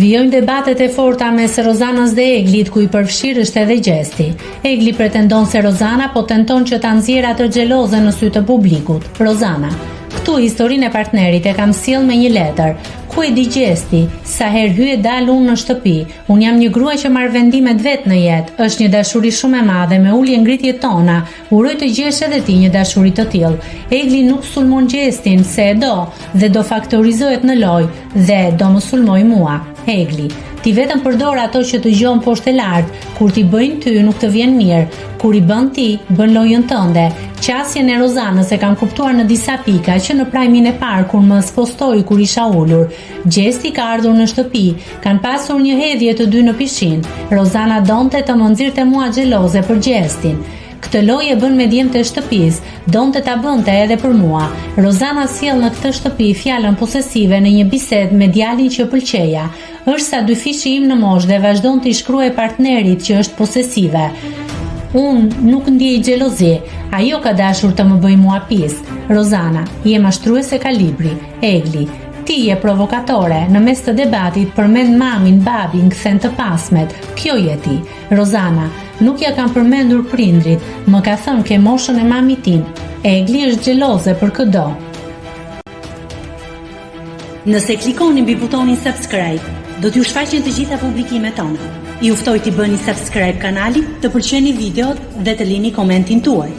Vijojnë debatet e forta mes Rozanës dhe Eglit, ku i përfshirë është edhe Gjesti. Egli pretendon se Rozana po tenton që ta nxjerrë atë xheloze në sy të publikut. Rozana: "Këtu historinë e partnerit e kam sjell me një letër. Ku e di Gjesti, sa herë hye dal unë në shtëpi, unë jam një grua që marr vendimet vetë në jetë, është një dashuri shumë e madhe me ulje ngritjet tona, uroj të gjesh edhe ti një dashuri të tillë. Egli nuk sulmon Gjestin, se e do, dhe do faktorizohet në lojë, dhe do më sulmoj mua. Egli: "Ti vetëm përdor ato që të gjon poshtë e lartë, kur ti bëjnë ty nuk të vjen mirë, kur i bën ti, bën lojën tënde." Qasjen e Rozanës e kam kuptuar në disa pika që në prajmin e parë kur më spostoi kur isha ulur. Gjesti ka ardhur në shtëpi, kanë pasur një hedhje të dy në pishin. Rozana donte të më nxirrte mua xheloze për Gjestin. Këtë lojë e bën me djemtë e shtëpisë, donte ta bënte edhe për mua. Rozana sjell në këtë shtëpi fjalën posesive në një bisedë me djalin që pëlqeja. Është sa dy fishi im në moshë dhe vazhdon të i shkruaj partnerit që është posesive. Unë nuk ndjej xhelozi, ajo ka dashur të më bëj mua pis. Rozana: "Je mashtruese ka libri." Egli: "Ti je provokatore, në mes të debatit përmend mamin, babin, kthen të pasmet. Kjo je ti." Rozana: "Nuk ja kam përmendur prindrit, më ka thënë ke moshën e mamit tim." Egli është xheloze për këdo. Nëse klikoni mbi butonin subscribe, do t'ju shfaqen të gjitha publikimet tona. Ju ftoj t'i bëni subscribe kanalit, të pëlqeni videot dhe të lini komentin tuaj.